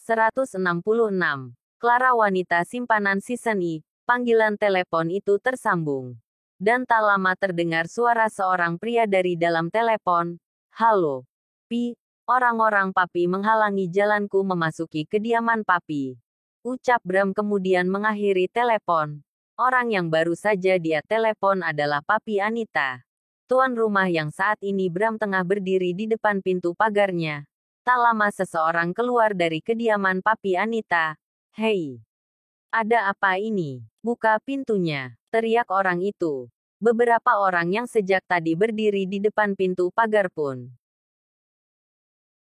166. Clara wanita simpanan season I. Panggilan telepon itu tersambung. Dan tak lama terdengar suara seorang pria dari dalam telepon. Halo. Pi, orang-orang papi menghalangi jalanku memasuki kediaman papi. Ucap Bram kemudian mengakhiri telepon. Orang yang baru saja dia telepon adalah papi Anita. Tuan rumah yang saat ini Bram tengah berdiri di depan pintu pagarnya. Tak lama seseorang keluar dari kediaman papi Anita. Hei. Ada apa ini? Buka pintunya, teriak orang itu. Beberapa orang yang sejak tadi berdiri di depan pintu pagar pun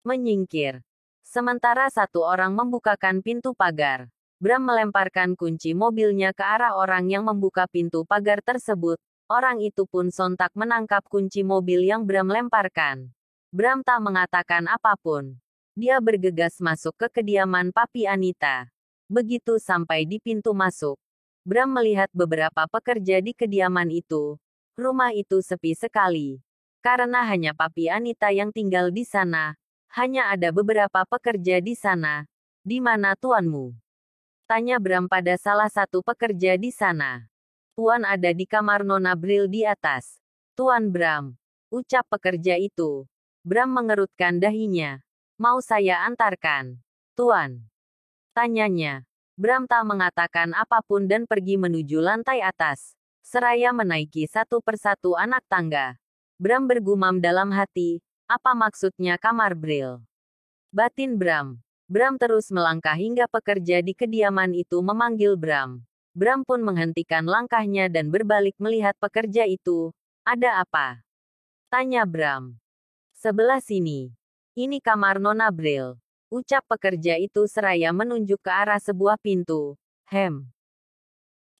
menyingkir. Sementara satu orang membukakan pintu pagar. Bram melemparkan kunci mobilnya ke arah orang yang membuka pintu pagar tersebut. Orang itu pun sontak menangkap kunci mobil yang Bram lemparkan. Bram tak mengatakan apapun. Dia bergegas masuk ke kediaman papi Anita. Begitu sampai di pintu masuk, Bram melihat beberapa pekerja di kediaman itu. Rumah itu sepi sekali. Karena hanya papi Anita yang tinggal di sana. Hanya ada beberapa pekerja di sana. Di mana tuanmu? Tanya Bram pada salah satu pekerja di sana. Tuan ada di kamar Nona Bril di atas. Tuan Bram. Ucap pekerja itu. Bram mengerutkan dahinya. Mau saya antarkan? Tuan. Tanyanya. Bram tak mengatakan apapun dan pergi menuju lantai atas. Seraya menaiki satu persatu anak tangga. Bram bergumam dalam hati, apa maksudnya kamar Bril? Batin Bram. Bram terus melangkah hingga pekerja di kediaman itu memanggil Bram. Bram pun menghentikan langkahnya dan berbalik melihat pekerja itu. Ada apa? Tanya Bram. Sebelah sini. Ini kamar Nona Bril. Ucap pekerja itu seraya menunjuk ke arah sebuah pintu.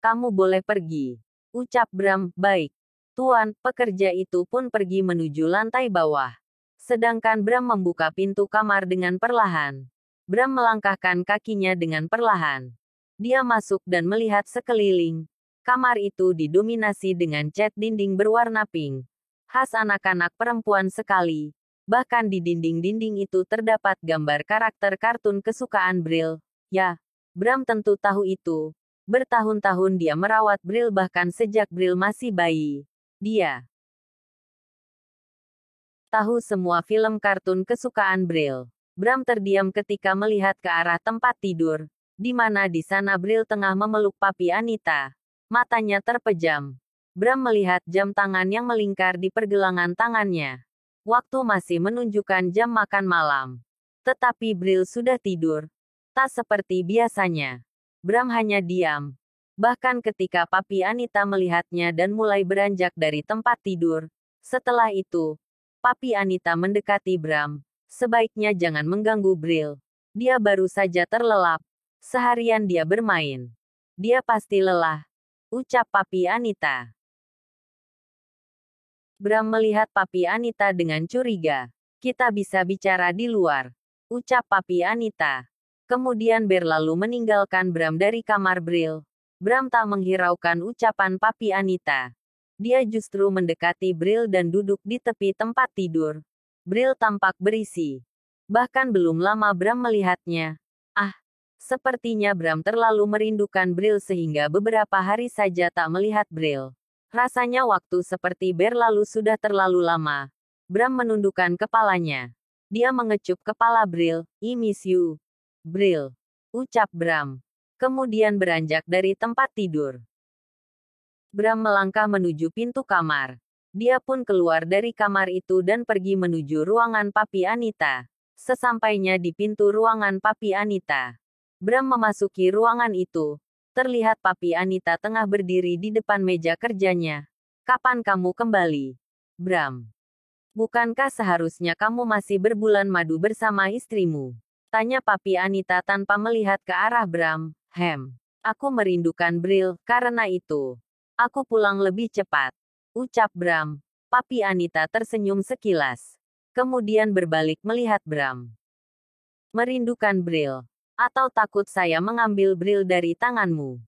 Kamu boleh pergi. Ucap Bram, baik. Tuan, pekerja itu pun pergi menuju lantai bawah. Sedangkan Bram membuka pintu kamar dengan perlahan. Bram melangkahkan kakinya dengan perlahan. Dia masuk dan melihat sekeliling. Kamar itu didominasi dengan cat dinding berwarna pink. Khas anak-anak perempuan sekali. Bahkan di dinding-dinding itu terdapat gambar karakter kartun kesukaan Bril. Ya, Bram tentu tahu itu. Bertahun-tahun dia merawat Bril bahkan sejak Bril masih bayi. Dia tahu semua film kartun kesukaan Bril. Bram terdiam ketika melihat ke arah tempat tidur, di mana di sana Bril tengah memeluk papi Anita. Matanya terpejam. Bram melihat jam tangan yang melingkar di pergelangan tangannya. Waktu masih menunjukkan jam makan malam. Tetapi Bril sudah tidur. Tak seperti biasanya. Bram hanya diam. Bahkan ketika papi Anita melihatnya dan mulai beranjak dari tempat tidur. Setelah itu, papi Anita mendekati Bram. Sebaiknya jangan mengganggu Bril. Dia baru saja terlelap. Seharian dia bermain. Dia pasti lelah. Ucap papi Anita. Bram melihat papi Anita dengan curiga. Kita bisa bicara di luar. Ucap papi Anita. Kemudian berlalu meninggalkan Bram dari kamar Bril. Bram tak menghiraukan ucapan papi Anita. Dia justru mendekati Bril dan duduk di tepi tempat tidur. Bril tampak berisi. Bahkan belum lama Bram melihatnya. Sepertinya Bram terlalu merindukan Bril sehingga beberapa hari saja tak melihat Bril. Rasanya waktu seperti berlalu sudah terlalu lama. Bram menundukkan kepalanya. Dia mengecup kepala Bril. I miss you, Bril. Ucap Bram. Kemudian beranjak dari tempat tidur. Bram melangkah menuju pintu kamar. Dia pun keluar dari kamar itu dan pergi menuju ruangan papi Anita. Sesampainya di pintu ruangan papi Anita, Bram memasuki ruangan itu. Terlihat papi Anita tengah berdiri di depan meja kerjanya. Kapan kamu kembali, Bram? Bukankah seharusnya kamu masih berbulan madu bersama istrimu? Tanya papi Anita tanpa melihat ke arah Bram. Aku merindukan Bril, karena itu aku pulang lebih cepat. Ucap Bram. Papi Anita tersenyum sekilas. Kemudian berbalik melihat Bram. Merindukan Bril. Atau takut saya mengambil Bril dari tanganmu?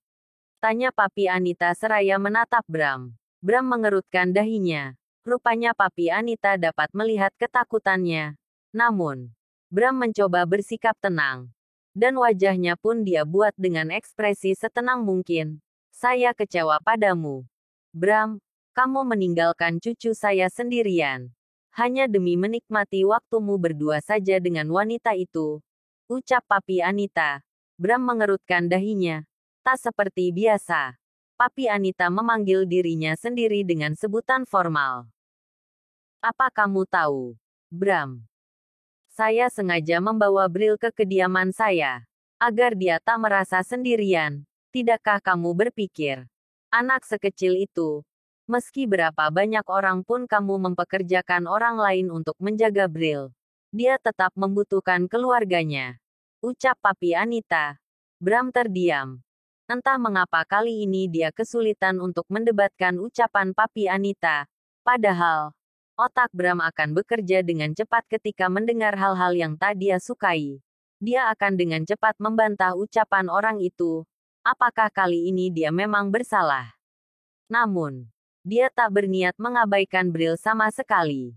Tanya papi Anita seraya menatap Bram. Bram mengerutkan dahinya. Rupanya papi Anita dapat melihat ketakutannya. Namun, Bram mencoba bersikap tenang. Dan wajahnya pun dia buat dengan ekspresi setenang mungkin. Saya kecewa padamu. Bram, kamu meninggalkan cucu saya sendirian. Hanya demi menikmati waktumu berdua saja dengan wanita itu. Ucap Papi Anita. Bram mengerutkan dahinya. Tak seperti biasa. Papi Anita memanggil dirinya sendiri dengan sebutan formal. Apa kamu tahu, Bram? Saya sengaja membawa Bril ke kediaman saya, agar dia tak merasa sendirian. Tidakkah kamu berpikir, anak sekecil itu, meski berapa banyak orang pun kamu mempekerjakan orang lain untuk menjaga Bril, dia tetap membutuhkan keluarganya. Ucap Papi Anita. Bram terdiam. Entah mengapa kali ini dia kesulitan untuk mendebatkan ucapan Papi Anita. Padahal, otak Bram akan bekerja dengan cepat ketika mendengar hal-hal yang tak dia sukai. Dia akan dengan cepat membantah ucapan orang itu. Apakah kali ini dia memang bersalah? Namun, dia tak berniat mengabaikan Bril sama sekali.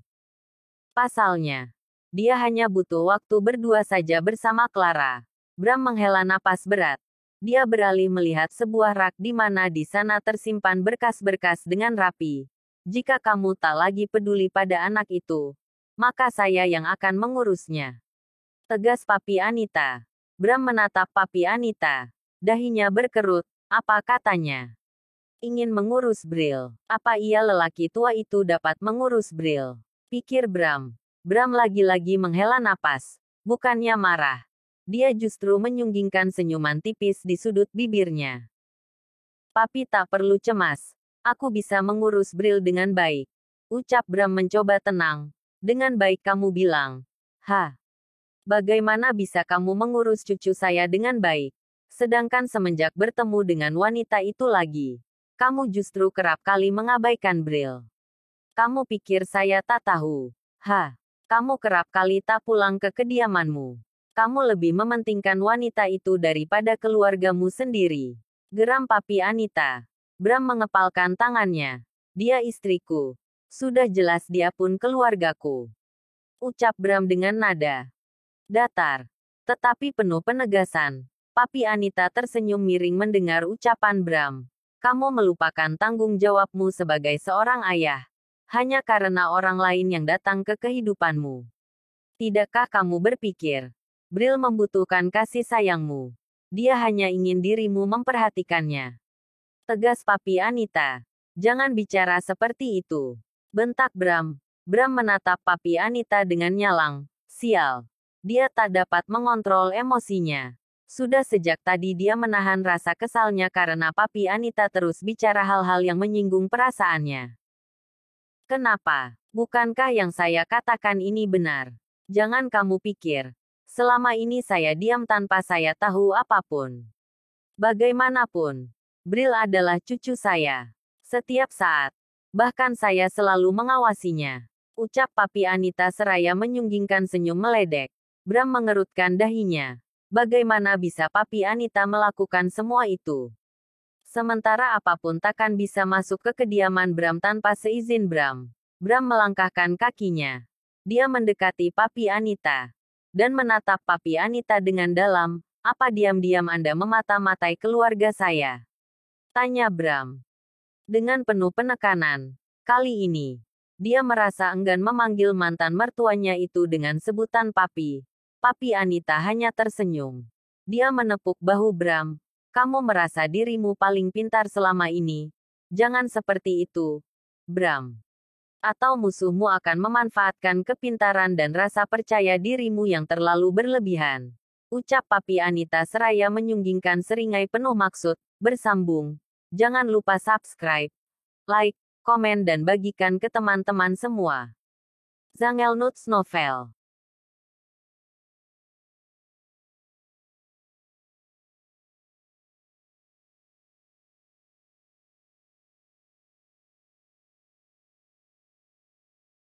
Pasalnya, dia hanya butuh waktu berdua saja bersama Clara. Bram menghela napas berat. Dia beralih melihat sebuah rak di mana di sana tersimpan berkas-berkas dengan rapi. Jika kamu tak lagi peduli pada anak itu, maka saya yang akan mengurusnya. Tegas Papi Anita. Bram menatap Papi Anita. Dahinya berkerut. Apa katanya? Ingin mengurus Bril. Apa ia lelaki tua itu dapat mengurus Bril? Pikir Bram. Bram lagi-lagi menghela napas. Bukannya marah. Dia justru menyunggingkan senyuman tipis di sudut bibirnya. Papi tak perlu cemas. Aku bisa mengurus Bril dengan baik. Ucap Bram mencoba tenang. Dengan baik kamu bilang. Hah? Bagaimana bisa kamu mengurus cucu saya dengan baik? Sedangkan semenjak bertemu dengan wanita itu lagi, kamu justru kerap kali mengabaikan Bril. Kamu pikir saya tak tahu? Hah? Kamu kerap kali tak pulang ke kediamanmu. Kamu lebih mementingkan wanita itu daripada keluargamu sendiri. Geram Papi Anita. Bram mengepalkan tangannya. Dia istriku. Sudah jelas dia pun keluargaku. Ucap Bram dengan nada datar, tetapi penuh penegasan. Papi Anita tersenyum miring mendengar ucapan Bram. Kamu melupakan tanggung jawabmu sebagai seorang ayah. Hanya karena orang lain yang datang ke kehidupanmu. Tidakkah kamu berpikir, Bril membutuhkan kasih sayangmu? Dia hanya ingin dirimu memperhatikannya. Tegas Papi Anita. Jangan bicara seperti itu. Bentak Bram. Bram menatap Papi Anita dengan nyalang. Sial. Dia tak dapat mengontrol emosinya. Sudah sejak tadi dia menahan rasa kesalnya karena Papi Anita terus bicara hal-hal yang menyinggung perasaannya. Kenapa? Bukankah yang saya katakan ini benar? Jangan kamu pikir. Selama ini saya diam tanpa saya tahu apapun. Bagaimanapun, Bril adalah cucu saya. Setiap saat. Bahkan saya selalu mengawasinya. Ucap Papi Anita seraya menyunggingkan senyum meledek. Bram mengerutkan dahinya. Bagaimana bisa Papi Anita melakukan semua itu? Sementara apapun takkan bisa masuk ke kediaman Bram tanpa seizin Bram. Bram melangkahkan kakinya. Dia mendekati Papi Anita. Dan menatap Papi Anita dengan dalam. Apa diam-diam Anda memata-matai keluarga saya? Tanya Bram. Dengan penuh penekanan. Kali ini, dia merasa enggan memanggil mantan mertuanya itu dengan sebutan Papi. Papi Anita hanya tersenyum. Dia menepuk bahu Bram. Kamu merasa dirimu paling pintar selama ini. Jangan seperti itu, Bram. Atau musuhmu akan memanfaatkan kepintaran dan rasa percaya dirimu yang terlalu berlebihan. Ucap Papi Anita seraya menyunggingkan seringai penuh maksud, bersambung. Jangan lupa subscribe, like, komen dan bagikan ke teman-teman semua. Zangelnuts Novel